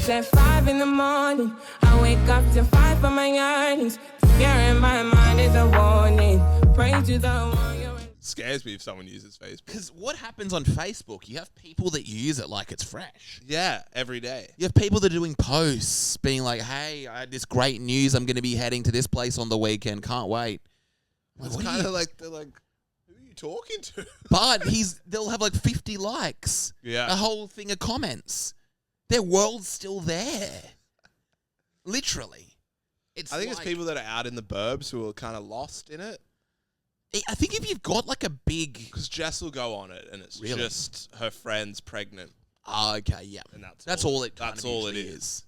It's at 5 in the morning. I wake up to 5 for my earnings. Fear in my mind is a warning. Pray to the one you're in. Scares me if someone uses Facebook. Because what happens on Facebook? You have people that use it like it's fresh. Yeah, every day. You have people that are doing posts, being like, "Hey, I had this great news. I'm going to be heading to this place on the weekend. Can't wait." Like, It's kind of like they're like, who are you talking to? But they'll have like 50 likes. Yeah. A whole thing of comments. Their world's still there. Literally. I think it's people that are out in the burbs who are kind of lost in it. I think if you've got like a big... Because Jess will go on it and it's just her friend's pregnant. Oh, okay, yeah. And that's all it is.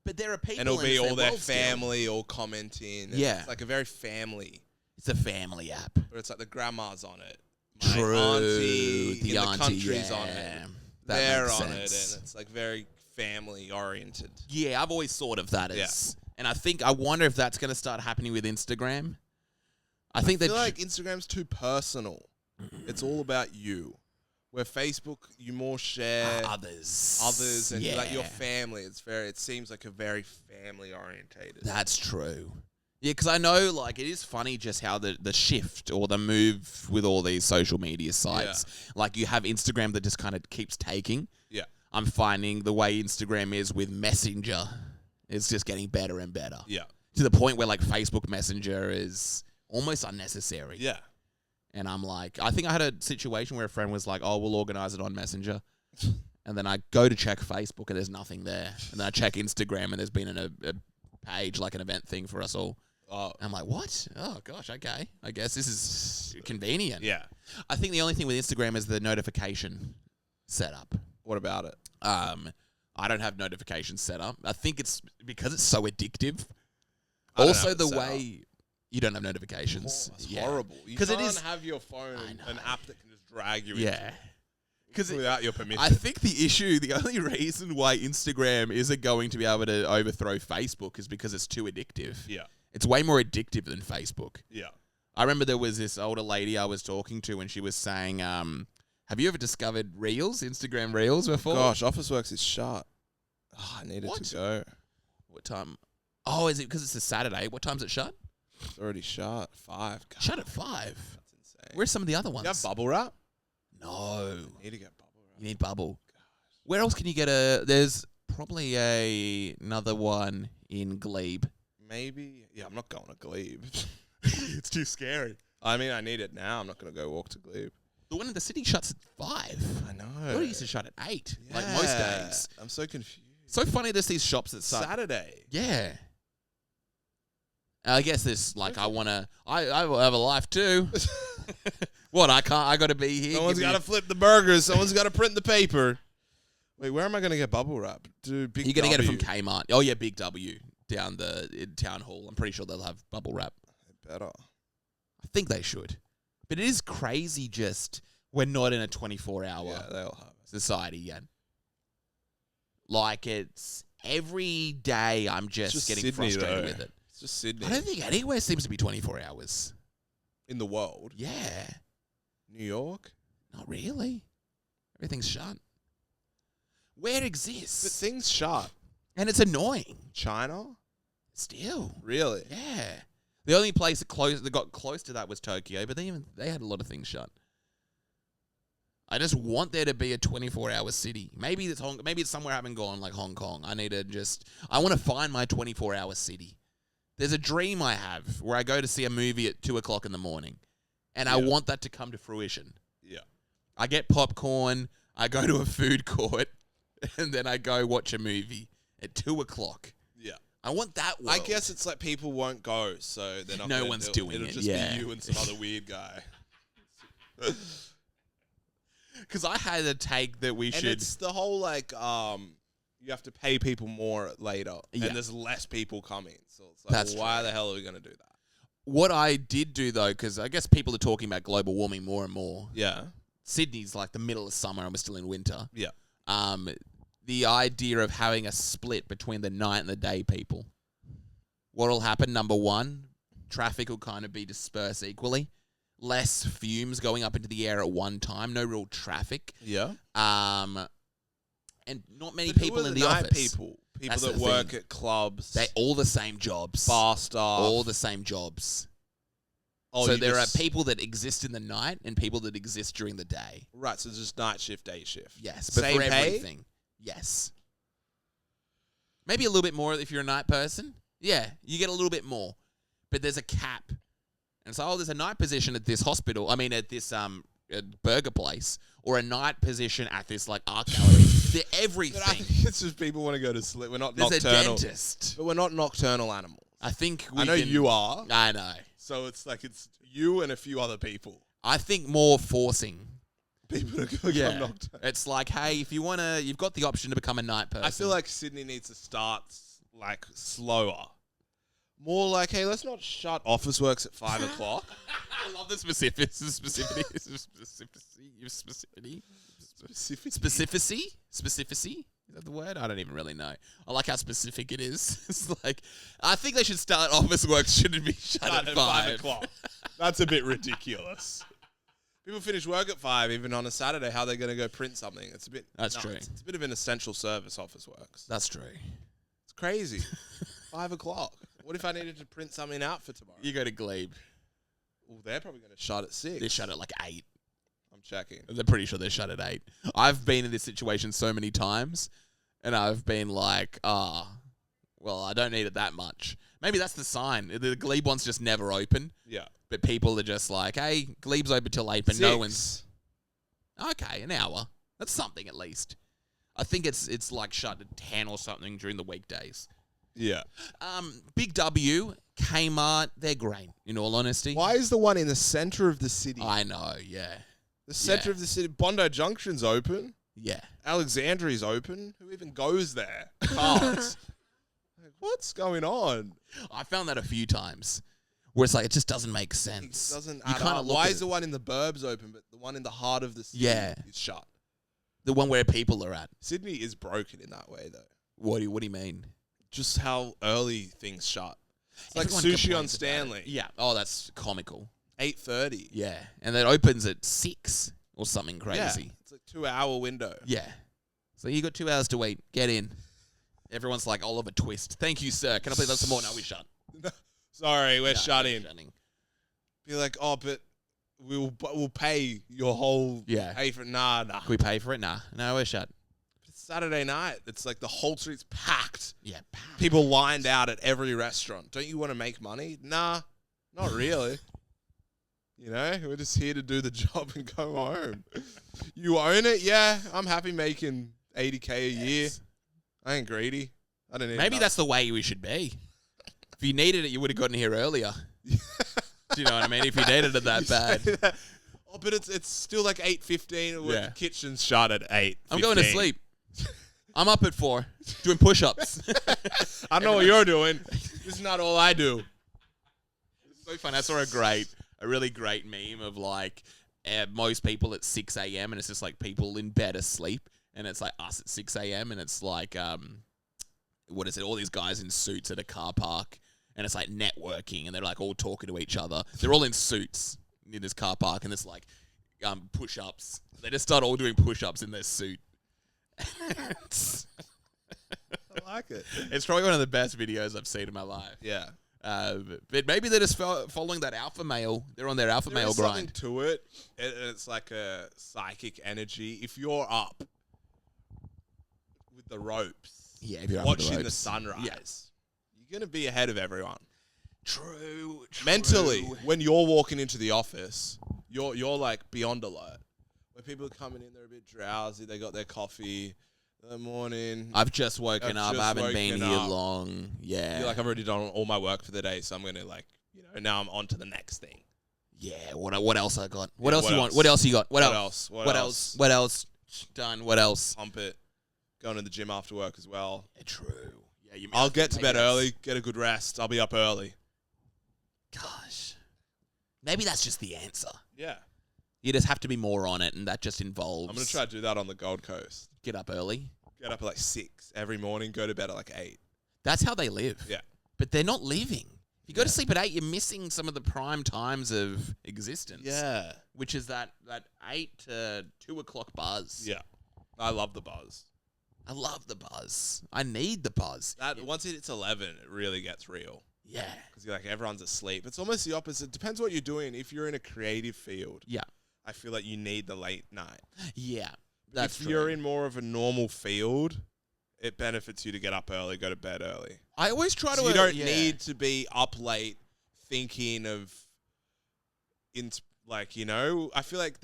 But there are people... And it'll be all their family all commenting. Yeah. It's like a very family... It's a family app. Where it's like the grandma's on it. True. Auntie the in auntie, the country's on it. They're on it. Sense. And it's like very family oriented. Yeah, I've always thought of that as... And I wonder if that's going to start happening with Instagram. I feel like Instagram's too personal. It's all about you. Where Facebook, you more share others and like your family. It seems like a very family orientated. That's true. Yeah, because I know like it is funny just how the shift or the move with all these social media sites. Yeah. Like you have Instagram that just kind of keeps taking. Yeah. I'm finding the way Instagram is with Messenger, it's just getting better and better. Yeah. To the point where like Facebook Messenger is almost unnecessary. Yeah. And I'm like, I think I had a situation where a friend was like, "Oh, we'll organize it on Messenger." And then I go to check Facebook and there's nothing there. And then I check Instagram and there's been a page, like an event thing for us all. Oh. I'm like, what? Oh, gosh, okay. I guess this is convenient. Yeah. I think the only thing with Instagram is the notification setup. What about it? I don't have notifications set up. I think it's because it's so addictive. Also, the way you don't have notifications. It's horrible. You can't have your phone, an app that can just drag you into without your permission. I think the only reason why Instagram isn't going to be able to overthrow Facebook is because it's too addictive. Yeah. It's way more addictive than Facebook. Yeah. I remember there was this older lady I was talking to and she was saying, have you ever discovered Reels, Instagram Reels before? Gosh, Officeworks is shut. Oh, I needed to go. What time? Oh, is it because it's a Saturday? What time's it shut? It's already shut. 5. God. Shut at 5? That's insane. Where's some of the other ones? You have bubble wrap? No. I need to get bubble wrap. You need bubble. Gosh. Where else can you get there's probably another one in Glebe. Maybe. Yeah, I'm not going to Glebe. It's too scary. I mean, I need it now. I'm not going to go walk to Glebe. The one in the city shuts at 5. I know. It used to shut at 8, like most days. I'm so confused. So funny there's these shops that start... Saturday. Yeah. I guess this, like, I have a life too. What, I got to be here? Someone's got to flip the burgers. Someone's got to print the paper. Wait, where am I going to get bubble wrap? Dude, Big W. You're going to get it from Kmart. Oh, yeah, Big W down in Town Hall. I'm pretty sure they'll have bubble wrap. They better. I think they should. But it is crazy just we're not in a 24-hour society yet. Like, it's every day I'm just getting Sydney, frustrated with it. It's just Sydney. I don't think anywhere seems to be 24 hours. In the world? Yeah. New York? Not really. Everything's shut. Where exists? But things shut. And it's annoying. China? Still. Really? Yeah. The only place that got close to that was Tokyo, but they had a lot of things shut. I just want there to be a 24-hour city. Maybe it's somewhere I haven't gone, like Hong Kong. I want to find my 24-hour city. There's a dream I have where I go to see a movie at 2 o'clock in the morning, and I want that to come to fruition. Yeah. I get popcorn, I go to a food court, and then I go watch a movie at 2 o'clock. Yeah. I want that world. I guess it's like people won't go, so they're not. No one's doing it. It'll just be you and some other weird guy. Because I had a take that we should... And it's the whole, like, you have to pay people more later, and there's less people coming. So it's like, why the hell are we going to do that? What I did do, though, because I guess people are talking about global warming more and more. Yeah. Sydney's like the middle of summer and we're still in winter. Yeah. The idea of having a split between the night and the day people. What will happen, number one, traffic will kind of be dispersed equally. Less fumes going up into the air at one time. No real traffic. Yeah. And not many people in the office. people that work at clubs. They all the same jobs. Bar staff. All the same jobs. Oh, so there are people that exist in the night and people that exist during the day. Right, so just night shift, day shift. Yes, but same for pay? everything. Yes. Maybe a little bit more if you're a night person. Yeah, you get a little bit more. But there's a cap. And so, there's a night position at this hospital. I mean, at this burger place. Or a night position at this, like, art gallery. They're everything. But I think it's just people want to go to sleep. We're not There's nocturnal. a dentist. But we're not nocturnal animals. I think I know you are. I know. So it's like it's you and a few other people. I think more forcing. People are going to become nocturnal. It's like, hey, if you want to, you've got the option to become a night person. I feel like Sydney needs to start like slower. More like, hey, let's not shut office works at 5 o'clock. I love the specificity. Specificity? Is that the word? I don't even really know. I like how specific it is. It's like, I think they should start office work shouldn't be shut at 5 o'clock. That's a bit ridiculous. People finish work at 5, even on a Saturday. How are they going to go print something? It's a bit. That's nuts. true. It's a bit of an essential service. Office works. That's true. It's crazy. 5 o'clock. What if I needed to print something out for tomorrow? You go to Glebe. Well, they're probably going to shut at 6. They shut at like 8. I'm checking. They're pretty sure they're shut at 8. I've been in this situation so many times, and I've been like, well, I don't need it that much. Maybe that's the sign. The Glebe one's just never open. Yeah. But people are just like, hey, Glebe's open till 8, but 6. no one's... Okay, an hour. That's something at least. I think it's like shut at 10 or something during the weekdays. Yeah. Big W, Kmart, they're great, in all honesty. Why is the one in the center of the city? I know, yeah. The center of the city. Bondi Junction's open. Yeah. Alexandria's open. Who even goes there? Cars. Like, what's going on? I found that a few times. Where it's like, it just doesn't make sense. It doesn't You add kinda up. look Why at is the one in the burbs open, but the one in the heart of the city is shut? The one where people are at. Sydney is broken in that way, though. What do you mean? Just how early things shut. It's like Everyone sushi complains on about Stanley. it. Yeah. Oh, that's comical. 8:30. Yeah. And that opens at 6 or something crazy. Yeah. It's a 2-hour window. Yeah. So you got 2 hours to wait. Get in. Everyone's like Oliver Twist. Thank you, sir. Can I please have some more? No, we shut. Sorry, we're No, shutting. shutting. Be like, oh, but we'll pay your whole pay for it. Nah. Can we pay for it? Nah. No, we're shut. It's Saturday night. It's like the whole street's packed. Yeah. Packed. People lined out at every restaurant. Don't you want to make money? Nah, not really. You know, we're just here to do the job and go home. You own it? Yeah, I'm happy making $80K a year. I ain't greedy. I don't need Maybe that's the way we should be. If you needed it, you would have gotten here earlier. Do you know what I mean? If you needed it that bad. Oh, but it's still like 8:15. Yeah. The kitchen's shut at 8. I'm going to sleep. I'm up at 4 doing push-ups. I know what you're doing. This is not all I do. It's so fun. I saw a really great meme of like most people at 6 a.m. and it's just like people in bed asleep, and it's like us at 6 a.m. and it's like what is it? All these guys in suits at a car park, and it's like networking, and they're like all talking to each other. They're all in suits in this car park, and it's like push-ups. They just start all doing push-ups in their suit. I like it. It's probably one of the best videos I've seen in my life. Yeah. But maybe they're just following that alpha male. They're on their alpha male grind. There's something to it. It's like a psychic energy. If you're up with the ropes, if you're watching the sunrise, you're going to be ahead of everyone. True. Mentally, when you're walking into the office, you're like beyond alert. When people are coming in, they're a bit drowsy. They got their coffee in the morning. I've just woken up. I haven't been here long. Yeah. You're like, I've already done all my work for the day, so I'm going to now I'm on to the next thing. Yeah. What else I got? What else you want? What else you got? What else? What else? What else? Done. What else? Pump it. Going to the gym after work as well. Yeah, true. Yeah, I'll get to bed early, get a good rest. I'll be up early. Gosh. Maybe that's just the answer. Yeah. You just have to be more on it, and that just involves... I'm going to try to do that on the Gold Coast. Get up early. Get up at like 6 every morning, go to bed at like 8. That's how they live. Yeah. But they're not living. If you go to sleep at 8, you're missing some of the prime times of existence. Yeah. Which is that 8 to 2 o'clock buzz. Yeah. I love the buzz. I love the buzz. I need the buzz. That once it's 11, it really gets real. Yeah. Because you're like, everyone's asleep. It's almost the opposite. Depends what you're doing. If you're in a creative field, Yeah. I feel like you need the late night. Yeah. That's if you're in more of a normal field, it benefits you to get up early, go to bed early. I always try to... You don't need to be up late thinking of... I feel like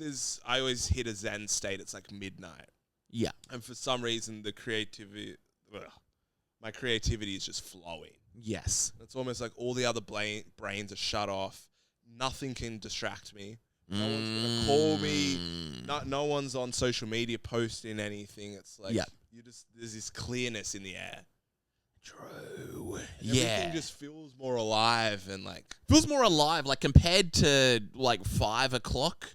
I always hit a zen state. It's like midnight. Yeah. And for some reason, my creativity is just flowing. Yes. It's almost like all the other brains are shut off. Nothing can distract me. No one's going to call me. No one's on social media posting anything. It's like, there's this clearness in the air. True. Everything just feels more alive and feels more alive, like compared to 5 o'clock.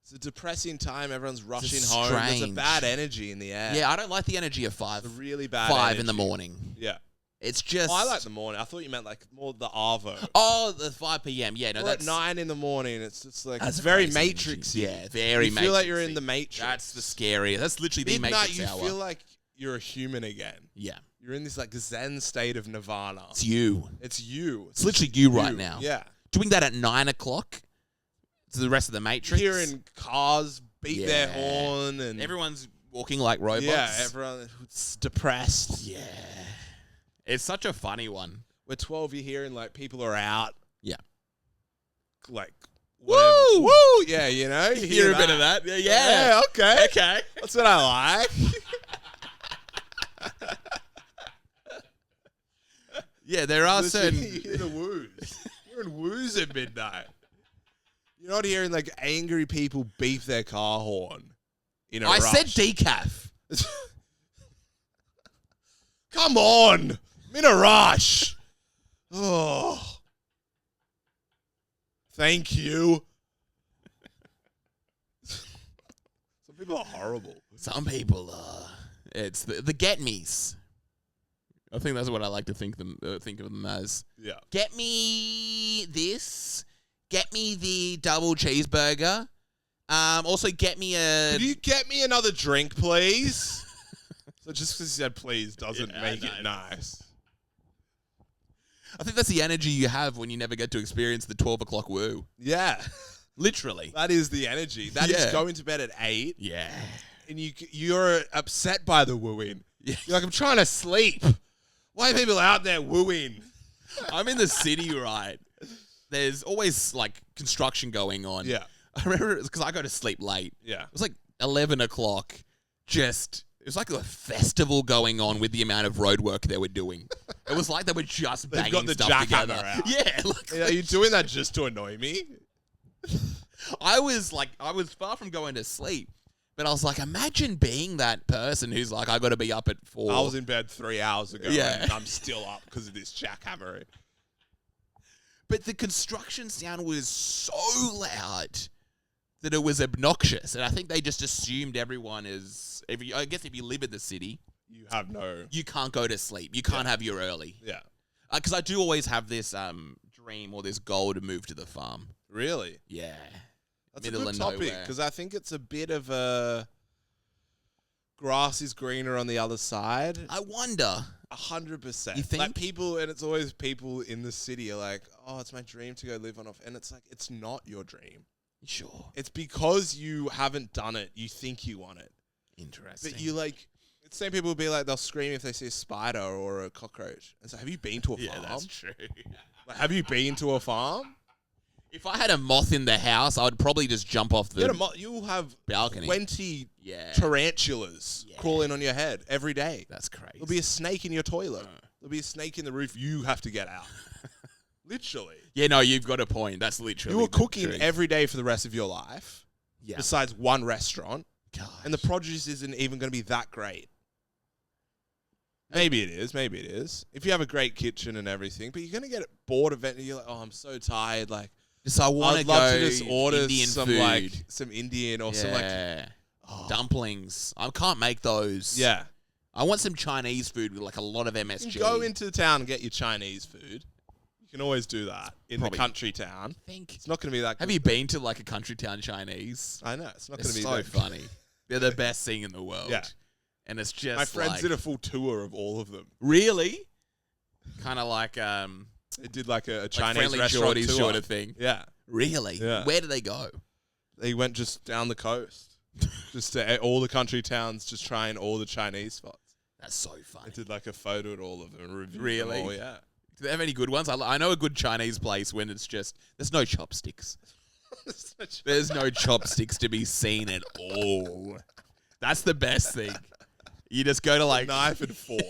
It's a depressing time. Everyone's rushing home. There's a bad energy in the air. Yeah, I don't like the energy of 5. It's a really bad 5 energy. in the morning. Yeah. It's just... I like the morning. I thought you meant more the Arvo. Oh, the 5 p.m. Yeah, no, that's... at 9 in the morning. It's just it's very Matrixy. Yeah, very Matrixy. You feel like you're in the Matrix. That's the scariest. That's literally the Matrix hour. You feel like you're a human again. Yeah. You're in this zen state of nirvana. It's you. It's you. It's literally you right now. Yeah. Doing that at 9 o'clock to the rest of the Matrix. Hearing cars beat their horn and... everyone's walking like robots. Yeah, everyone's depressed. Yeah. It's such a funny one. We're 12, you're hearing people are out. Yeah. Woo! Woo! Yeah, you know? You hear a bit of that. Yeah. Okay. Okay. That's what I like. Yeah, there are certain... You hear the woos. You're in woos at midnight. You're not hearing angry people beep their car horn in a rush. I said decaf. Come on. I'm in a rush. Oh. Thank you. Some people are horrible. Some people are. It's the get-me's. I think that's what I like to think of them as. Yeah. Get me this. Get me the double cheeseburger. Also, get me a... Could you get me another drink, please? So just because you said please doesn't make it nice. I think that's the energy you have when you never get to experience the 12 o'clock woo. Yeah. Literally. That is the energy. That is going to bed at 8. Yeah. And you're upset by the wooing. Yeah. You're like, I'm trying to sleep. Why are people out there wooing? I'm in the city, right? There's always construction going on. Yeah. I remember it's because I go to sleep late. Yeah. It was 11 o'clock. It was like a festival going on with the amount of road work they were doing. It was like they were just banging got the stuff together. jackhammer out. Yeah. Are you doing that just to annoy me? I was far from going to sleep. But I was like, imagine being that person who's like, I got to be up at 4. I was in bed 3 hours ago and I'm still up because of this jackhammering. But the construction sound was so loud that it was obnoxious. And I think they just assumed everyone is... I guess if you live in the city... You can't go to sleep. You can't have your early. Yeah. Because I do always have this dream or this goal to move to the farm. Really? Yeah. That's a good topic because I think it's a bit of a... Grass is greener on the other side. I wonder... 100%. You think? People, and it's always people in the city are like, oh, it's my dream to go live on off. And it's like, it's not your dream. Sure. It's because you haven't done it. You think you want it. Interesting. But you same people will be like, they'll scream if they see a spider or a cockroach. And so, have you been to a farm? Yeah, that's true. Have you been to a farm? If I had a moth in the house, I would probably just jump off the You'll have balcony. 20 tarantulas crawling on your head every day. That's crazy. There'll be a snake in your toilet. There'll be a snake in the roof. You have to get out. Literally. Yeah, no, you've got a point. That's literally You were cooking every day for the rest of your life. Yeah. Besides one restaurant. Gosh. And the produce isn't even going to be that great. Maybe it is. Maybe it is. If you have a great kitchen and everything. But you're going to get bored eventually. You're like, oh, I'm so tired. So I want to go love to just order Indian some food. Some Indian or some dumplings. I can't make those. Yeah. I want some Chinese food with a lot of MSG. You can go into town and get your Chinese food. You can always do that in the country town. I think it's not going to be that good. Have you been to a country town Chinese? I know. It's not going to be so funny. They're the best thing in the world. Yeah. And it's just My friends like, did a full tour of all of them. really? Kind of like It did like a like Chinese Friendly restaurant Shorties tour. sort of thing. Yeah. Really? Yeah. Where do they go? They went just down the coast. Just to all the country towns, just trying all the Chinese spots. That's so funny. I did like a photo at all of them and reviewed Really? them all, yeah. Do they have any good ones? I know a good Chinese place when it's just, there's no chopsticks. There's no chopsticks to be seen at all. That's the best thing. You just go to like Knife and fork.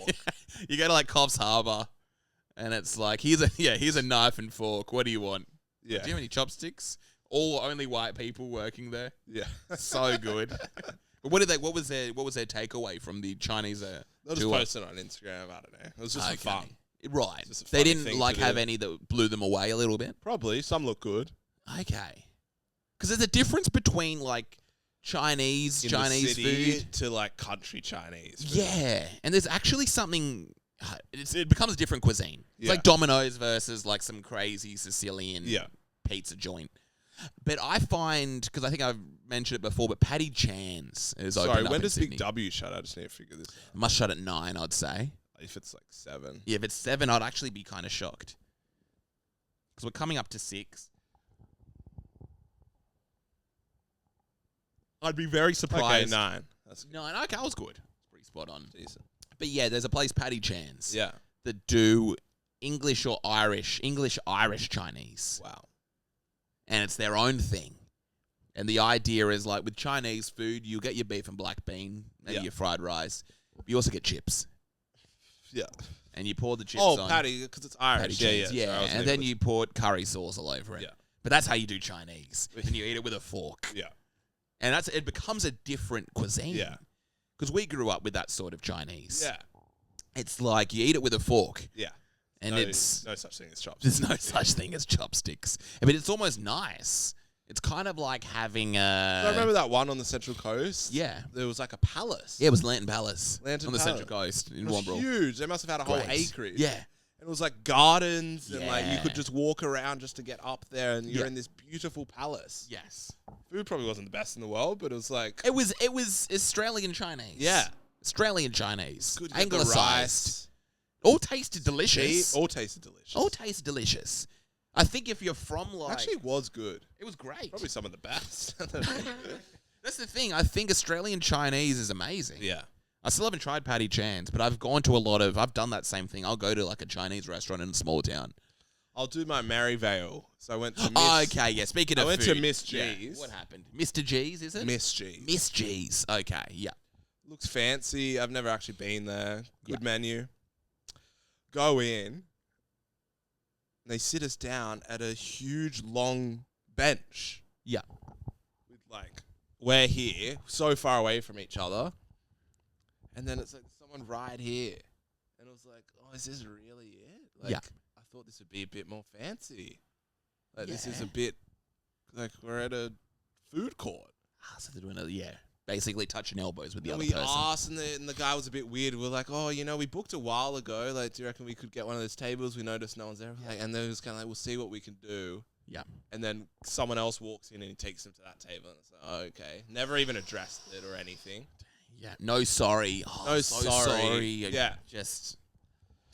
you go to like Coffs Harbour, and it's like here's a knife and fork. What do you want? Yeah. Do you have any chopsticks? Only white people working there. Yeah. So good. But what was their takeaway from the Chinese They'll just tour? post it on Instagram. I don't know. It was just for fun. Right. Just a They funny didn't thing like to have do. any that blew them away a little bit. Probably. Some look good. Okay. Because there's a difference between like Chinese In the city food. to like country Chinese food. Yeah, and there's actually something. It becomes a different cuisine. It's Yeah. like Domino's versus like some crazy Sicilian Yeah. pizza joint. But I find, because I think I've mentioned it before, but Paddy Chan's is open Sorry, up when in does Sydney. Big W shut? I just need to figure this out. Must shut at 9, I'd say. If it's like 7. Yeah, if it's 7, I'd actually be kind of shocked. Because we're coming up to 6. I'd be very Okay, surprised. 9. That's 9, okay, I was good. It's pretty spot on. decent. But yeah, there's a place, Paddy Chan's, Yeah. that do English Irish Chinese. Wow. And it's their own thing. And the idea is like with Chinese food, you get your beef and black bean, maybe Yeah. your fried rice. But you also get chips. Yeah. And you pour the chips Oh, on. Paddy, because it's Paddy Irish. Chan's, Yeah. Sorry, I was and thinking then it you pour curry sauce all over it. Yeah. But that's how you do Chinese. And you eat it with a fork. was- Yeah. And it becomes a different cuisine. Yeah. Because we grew up with that sort of Chinese. Yeah. It's like you eat it with a fork. Yeah. And no, it's no such thing as chopsticks. there's no such thing as chopsticks. I mean, it's almost nice. It's kind of like having I remember that one on the Central Coast. Yeah. There was like a palace. Yeah, it was Lantern Palace. Lantern on the Palace. Central Coast in It was Womble. huge. They must have had a whole Great. acreage. Yeah. And it was like gardens and like you Yeah. could just walk around just to get up there and you're Yeah. in this beautiful palace. Yes. Food probably wasn't the best in the world, but it was like It was Australian Chinese. Yeah. Australian Chinese. good to get the Anglicised. rice. All tasted delicious. All tasted delicious. All tasted delicious. I think if you're from like Actually was good. it was great. Probably some of the best. That's the thing. I think Australian Chinese is amazing. yeah. I still haven't tried Paddy Chan's, but I've gone to I've done that same thing. I'll go to like a Chinese restaurant in a small town. I'll do my Merivale. So I went to Miss, Oh, okay, yeah. Speaking I of went to food, Miss yeah, G's. what happened? Mr. G's, is it? Miss G. Miss G's. Okay, yeah. Looks fancy. I've never actually been there. Good Yeah. menu. Go in. They sit us down at a huge long bench. Yeah. With like, we're here, so far away from each other. And then it's like someone right here. And it was like, oh, is this really it? Like, Yeah. I thought this would be a bit more fancy. Like, this is Yeah. a bit, like, we're at a food court. So they're doing basically touching elbows with the And other we person. asked, and the guy was a bit weird. We're like, oh, we booked a while ago. Like, do you reckon we could get one of those tables? We noticed no one's there. Like, and then it was kind of like, we'll see what we can do. Yeah. And then someone else walks in and he takes them to that table. And it's like, oh, okay. Never even addressed it or anything. Yeah. No, sorry. Oh, No, so sorry. Yeah. Just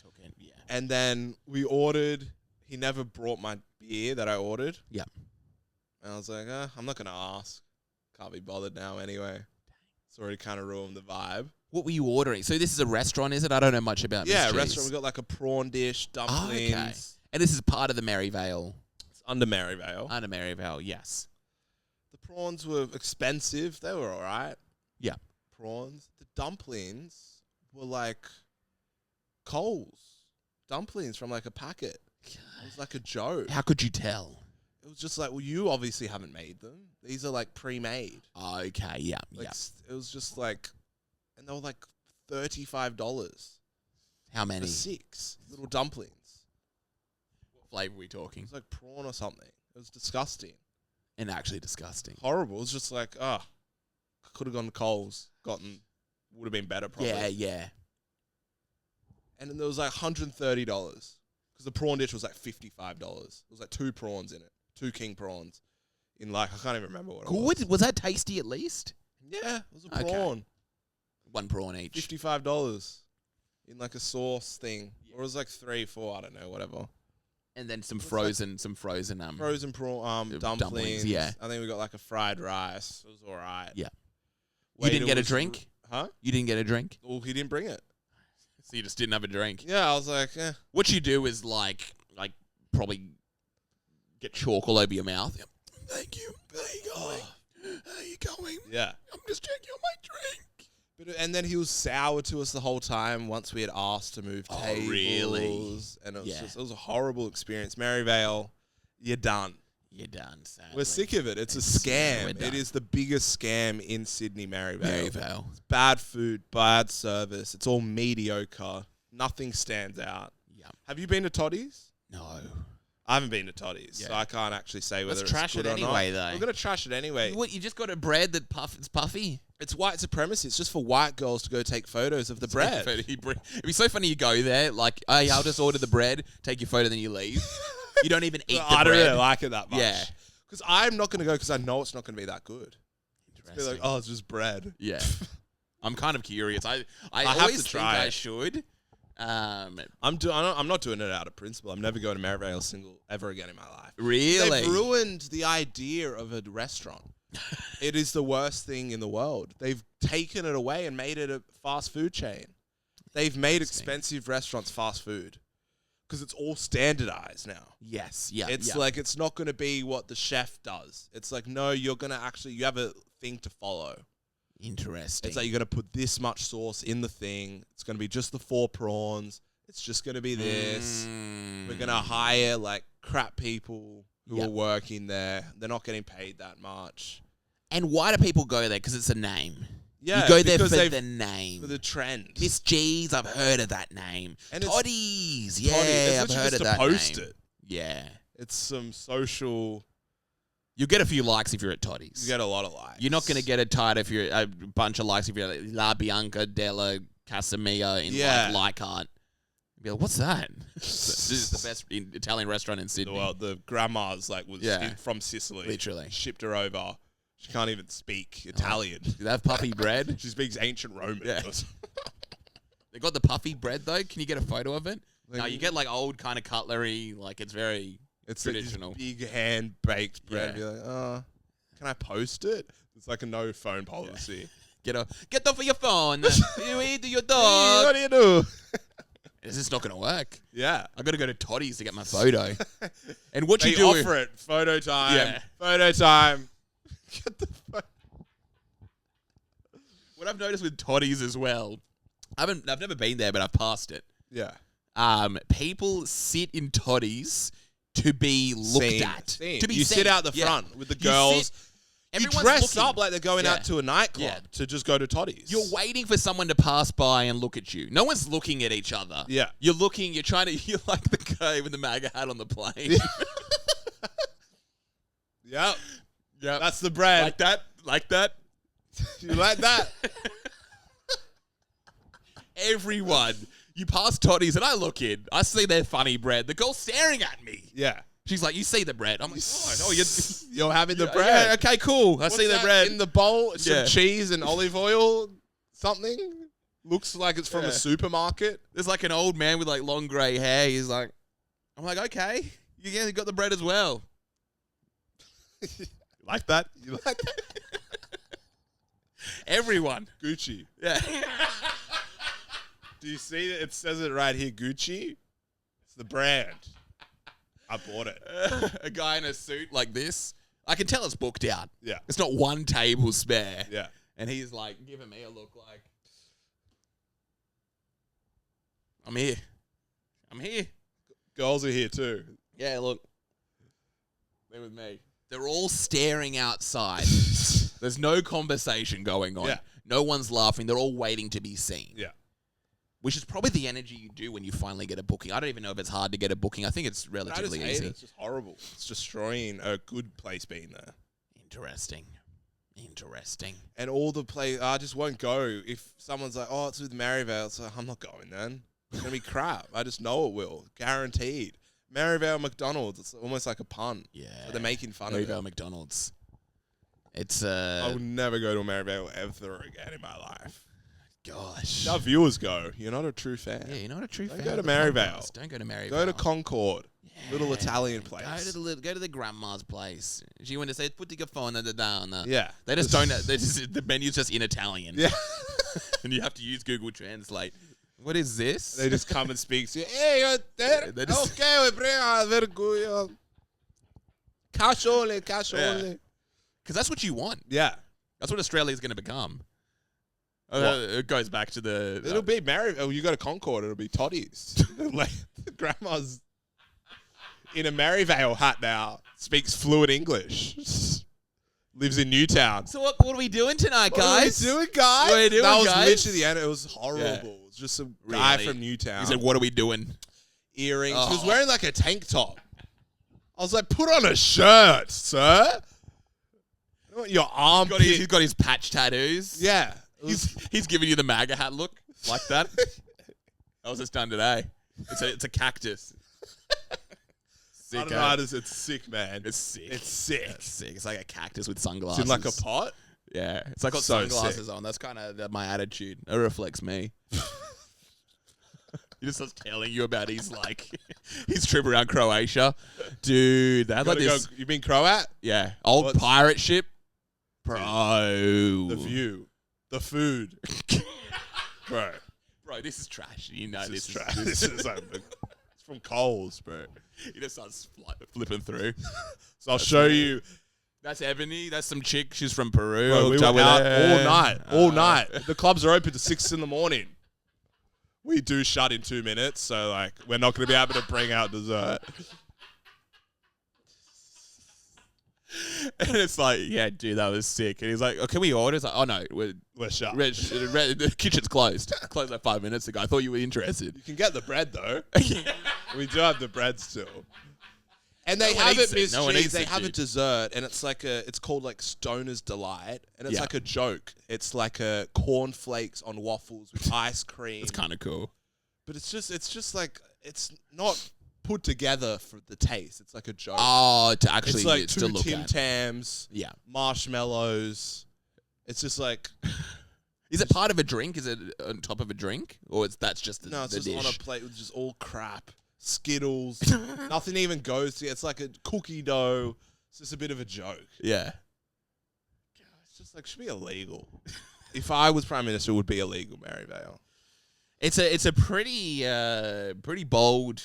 took it. Yeah. And then we ordered. He never brought my beer that I ordered. Yeah. And I was like, I'm not going to ask. Can't be bothered now anyway. It's already kind of ruined the vibe. What were you ordering? So this is a restaurant, is it? I don't know much about Yeah, Miss G's. restaurant. We got like a prawn dish, dumplings. okay. And this is part of the Merivale. It's under Merivale. Under Merivale, yes. The prawns were expensive. They were all right. Yeah. Prawns. The dumplings were like Coles. Dumplings from like a packet. It was like a joke. How could you tell? It was just like, well, you obviously haven't made them. These are like pre-made. Okay, yeah, Like, yeah. It was just like, and they were like $35 How for many? 6 little dumplings. What flavour are we talking? It was like prawn or something. It was disgusting. And actually disgusting. Horrible. It was just like, could have gone to Coles, would have been better probably. Yeah, yeah. And then there was like $130 because the prawn dish was like $55. It was like 2 prawns in it, 2 king prawns in like, I can't even remember what it was. Good. Was that tasty at least? Yeah, it was a Okay. prawn. 1 prawn each. $55 in like a sauce thing, or it was like 3, 4, I don't know, whatever. And then some frozen Frozen prawn dumplings. Yeah, I think we got like a fried rice. It was all right. Yeah. You didn't get a drink? Huh? You didn't get a drink? Well, he didn't bring it. So you just didn't have a drink? Yeah, I was like, What you do is like probably get chalk all over your mouth. Yep. Thank you. How you going? How you going? Yeah. I'm just checking on my drink. And then he was sour to us the whole time once we had asked to move tables. Really? And it was a horrible experience. Merivale, you're done. You're done, sadly. We're sick of it. It's a scam. It is the biggest scam in Sydney, Merivale. It's bad food, bad service. It's all mediocre. Nothing stands out. Yeah. Have you been to Totti's? No. I haven't been to Totti's, so I can't actually say whether it's trash good it or anyway, not. though. We're going to trash it anyway. What, you just got a bread it's puffy? It's white supremacy. It's just for white girls to go take photos of the bread. It'd be so funny you go there, like, hey, I'll just order the bread, take your photo, then you leave. You don't even eat the bread. I don't really like it that much. Yeah. Because I'm not going to go because I know it's not going to be that good. It's be like, oh, it's just bread. Yeah. I'm kind of curious. I have always to try think I it. should. I'm not doing it out of principle. I'm never going to Merivale single ever again in my life. Really? They've ruined the idea of a restaurant. It is the worst thing in the world. They've taken it away and made it a fast food chain. They've made expensive restaurants fast food because it's all standardized now. Yes. Yeah. It's like it's not going to be what the chef does. It's like, no, you're going to you have a thing to follow. Interesting. It's like you're going to put this much sauce in the thing. It's going to be just the 4 prawns. It's just going to be this. We're going to hire like crap people who are working there. They're not getting paid that much. And why do people go there? Because it's a name. Yeah, you go there for the name. For the trend. Miss G's, I've heard of that name. And Toddies, I've heard of that post name. It. Yeah. It's some social... You'll get a few likes if you're at Toddies. You get a lot of likes. You're not going to get a bunch of likes if you're at La Bianca della Casamia in Leichhardt. Be like, what's that? This is the best Italian restaurant in Sydney. Well, the grandma's was from Sicily. Literally. Shipped her over. She can't even speak Italian. Do they have puffy bread? She speaks ancient Roman. Yeah. They got the puffy bread, though. Can you get a photo of it? No, you get like old kind of cutlery. Like it's very traditional. Like big hand-baked bread. You're like, can I post it? It's like a no phone policy. Get off of your phone. You eat your dog. What do you do? Is this not going to work? Yeah. I got to go to Toddies to get my photo. And what they you do? Offer it. Photo time. Yeah. Photo time. Get the photo. What I've noticed with Toddies as well, I've never been there, but I've passed it. Yeah. People sit in Toddies to be looked at. To be you seen. sit out the front with the girls. You dress up like they're going out to a nightclub to just go to Toddies. You're waiting for someone to pass by and look at you. No one's looking at each other. Yeah. You're like the guy with the MAGA hat on the plane. Yep. That's the bread. Like that. You like that? Everyone. You pass Toddies and I look in. I see their funny bread. The girl's staring at me. Yeah. She's like, you see the bread. I'm like, you're having the bread. Yeah, okay, cool. I see the bread. In the bowl, some cheese and olive oil, something. Looks like it's from a supermarket. There's like an old man with like long grey hair. He's like, I'm like, okay. You got the bread as well. Like that? You like that? Everyone. Gucci. Yeah. Do you see that? It says it right here, Gucci. It's the brand. I bought it. A guy in a suit like this. I can tell it's booked out. Yeah. It's not one table spare. Yeah. And he's like giving me a look like, I'm here. Girls are here too. Yeah, look. They're with me. They're all staring outside. There's no conversation going on. Yeah. No one's laughing. They're all waiting to be seen. Yeah. Which is probably the energy you do when you finally get a booking. I don't even know if it's hard to get a booking. I think it's relatively easy. It's just horrible. It's destroying a good place being there. Interesting. And all the I just won't go. If someone's like, oh, it's with Merivale, it's like, I'm not going then. It's going to be crap. I just know it will. Guaranteed. Merivale McDonald's. It's almost like a pun. Yeah. So they're making fun of it. Merivale McDonald's. It's I will never go to a Merivale ever again in my life. gosh. Our viewers go, you're not a true fan. Yeah, you're not a true fan. Go to of the Merivale. podcast. Don't go to Merivale. Go to Concord. Little Italian Go place. to the grandma's place. She went to say, "Put the phone down." Yeah. They just don't. The menu's just in Italian. Yeah. And you have to use Google Translate. What is this? They just come and speak to you. Hey, you're there? They just- Okay, we bring a vergogna. Casciole. Because that's what you want. Yeah. That's what Australia's going to become. It goes back to the... It'll be married. Oh, you go to Concord, it'll be Totti's. Like, grandma's in a Merivale hut now. Speaks fluent English. Lives in Newtown. So what are we doing tonight, guys? What are we doing, guys? What are we doing, that was guys? literally the end. It was horrible. Yeah. It was just some guy Really? from Newtown. He said, "What are we doing?" Earrings. Oh. He was wearing like a tank top. I was like, put on a shirt, sir. I don't want your armpit. He's got his patch tattoos. Yeah. He's giving you the MAGA hat look like that. That was just done today. It's a cactus. I don't know, it's sick, man. It's sick. It's sick. It's sick. It's like a cactus with sunglasses. It's in like a pot. Yeah. It's like got So sunglasses sick. on. That's kind of my attitude. It reflects me. He just starts telling you about his trip around Croatia. Dude, they had like this. You been Croat? Yeah. Old What's- pirate ship. Bro. The view. The food. Bro. Bro, this is trash. You know This this is trash. This is like, it's from Coles, bro. He just starts flipping through. So I'll show you. That's Ebony. That's some chick. She's from Peru. Bro, we Hooked were up with out her. all night. All night. The clubs are open to 6 in the morning. We do shut in 2 minutes, so like we're not going to be able to bring out dessert. And it's like, yeah, dude, that was sick. And he's like, "Oh, can we order?" It's like, "Oh no, We're shut. the kitchen's closed. Closed like 5 minutes ago. I thought you were interested." You can get the bread though. We do have the bread still. And they No one have eats it, it. Miss No one Cheese. eats They it, have a dude. dessert, and it's called like Stoner's Delight, and it's Yeah. like a joke. It's like a cornflakes on waffles with ice cream. It's kind of cool. But it's just like it's not put together for the taste. It's like a joke. Oh, to actually it's like to 2 look Tim at. Tams, Yeah. marshmallows. It's just like Is it part of a drink? Is it on top of a drink, or that's just the, no, it's the just dish? on a plate with just all crap. Skittles. Nothing even goes to it. It's like a cookie dough. It's just a bit of a joke. Yeah. It's just like should be illegal. If I was Prime Minister, it would be illegal, Merivale. It's a pretty bold,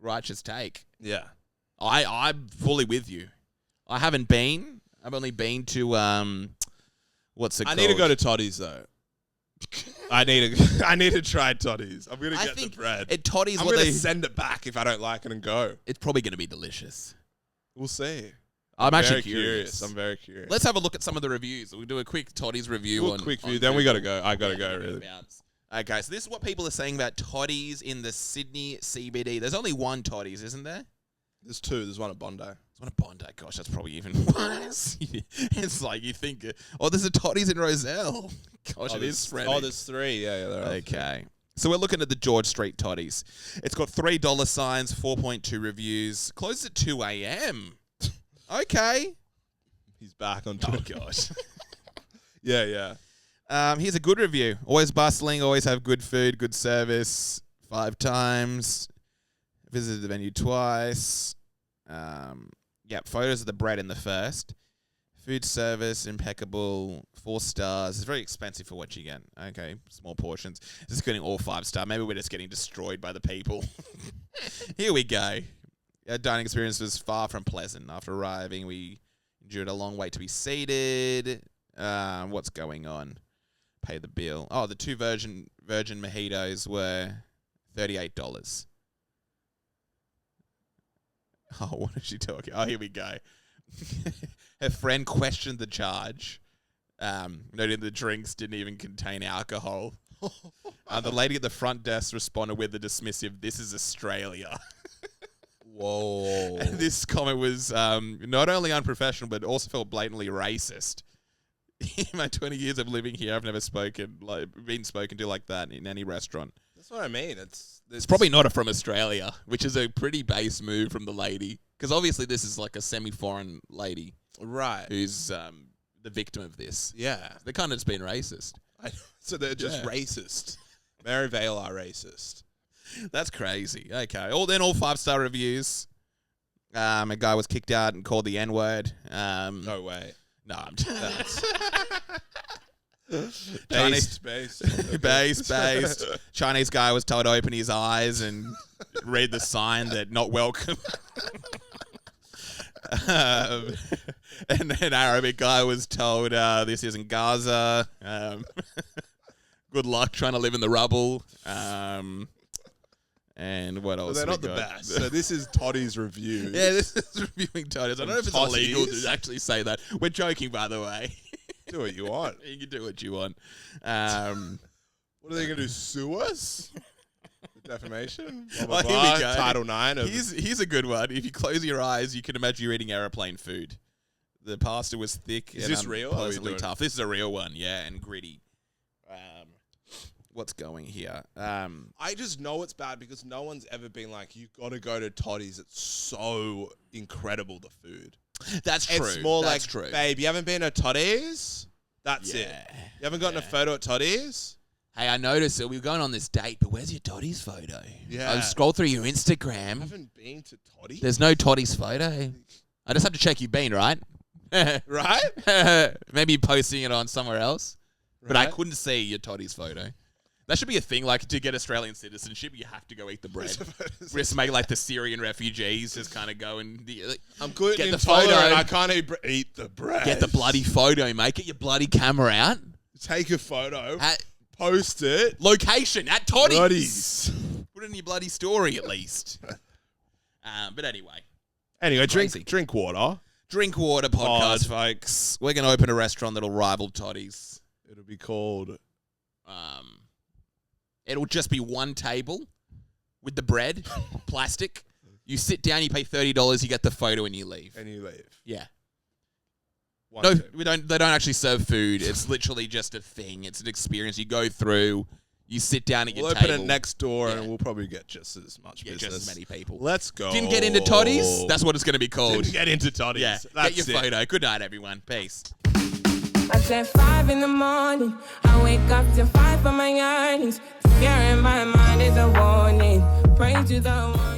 righteous take. Yeah. I'm fully with you. I haven't been. I've only been to what's it I called? need to go to Toddy's though. I need to try Toddy's. I'm gonna I get the think bread. at Toddy's, I'm what gonna they send it back if I don't like it and go. it's probably going to be delicious. We'll see. I'm very actually curious. I'm very curious. Let's have a look at some of the reviews. We'll do a quick Toddy's review. Do a on quick on view. Then we gotta Google. go. I gotta go. Really. Okay, so this is what people are saying about Toddy's in the Sydney CBD. There's only one Toddy's, isn't there? There's 2. There's one at Bondi. There's one at Bondi. Gosh, that's probably even worse. It's like you think, there's a Toddy's in Roselle. Gosh, it is spreading. Oh, there's 3. Yeah, there are. Okay. So we're looking at the George Street Toddies. It's got $3 signs, 4.2 reviews. Closed at 2 a.m. Okay. He's back on Oh, Twitter. gosh. Yeah. Here's a good review. Always bustling, always have good food, good service. 5 times. Visited the venue twice. Photos of the bread in the first. Food service, impeccable, 4 stars. It's very expensive for what you get. Okay, small portions. Just getting all 5-star. Maybe we're just getting destroyed by the people. Here we go. Our dining experience was far from pleasant. After arriving, we endured a long wait to be seated. What's going on? Pay the bill. Oh, the 2 virgin mojitos were $38. Oh, what is she talking? Oh, here we go. Her friend questioned the charge, noting the drinks didn't even contain alcohol. The lady at the front desk responded with a dismissive, "This is Australia." Whoa. And this comment was not only unprofessional, but also felt blatantly racist. In my 20 years of living here, I've never been spoken to like that in any restaurant. That's what I mean. It's probably not from Australia, which is a pretty base move from the lady. Because obviously this is like a semi-foreign lady right. who's the victim of this. Yeah. They're kind of just being racist. So they're just racist. Merivale are racist. That's crazy. Okay. All 5-star reviews. A guy was kicked out and called the N-word. No way. No, I'm Based. Chinese guy was told to open his eyes and read the sign that not welcome. And an Arabic guy was told, this isn't Gaza. Good luck trying to live in the rubble. And what else? Well, they're not the best. So this is Totti's review. Yeah, this is reviewing Totti's. I don't know if it's illegal to actually say that. We're joking, by the way. Do what you want. You can do what you want. What are they going to do? Sue us? Defamation? Blah, blah, Here blah. we go. Title 9. Here's a good one. If you close your eyes, you can imagine you're eating aeroplane food. The pasta was thick. Is and this real? Pleasantly tough. This is a real one, yeah, and gritty. What's going here? I just know it's bad because no one's ever been like, you got to go to Totti's. It's so incredible, the food. That's true. It's more That's like, true. babe, you haven't been to Totti's? That's it. You haven't gotten a photo at Totti's? Hey, I noticed that we were going on this date, but where's your Totti's photo? Yeah. I scrolled through your I Instagram. haven't been to Totti's? There's no Totti's photo. I just have to check you've been, right? Right? Maybe you're posting it on somewhere else. But I Right. couldn't see your Totti's photo. That should be a thing, like, to get Australian citizenship, you have to go eat the bread. We just make, like, the Syrian refugees just kind of go and... I'm gluten Get the intolerant. photo. I can't eat the bread. Get the bloody photo, mate. Get your bloody camera out. Take a photo. At Post it. location, at Totti's. Totti's. Put it in your bloody story, at least. But anyway. Anyway, Crazy. drink water. Drink water podcast, folks. We're going to open a restaurant that'll rival Totti's. It'll be called... It'll just be one table with the bread, plastic. You sit down, you pay $30, you get the photo, and you leave. And you leave. Yeah. One No, table. we don't. They don't actually serve food. It's literally just a thing. It's an experience. You go through. You sit down at We'll your open table. it next door, Yeah. and we'll probably get just as much Get business. just as many people. Let's go. Didn't get into Totti's? That's what it's going to be called. Didn't get into Totti's. Yeah. That's Get your it. photo. Good night, everyone. Peace. I said 5 in the morning. I wake up to 5 for my earnings. Fear in my mind is a warning. Pray to the one.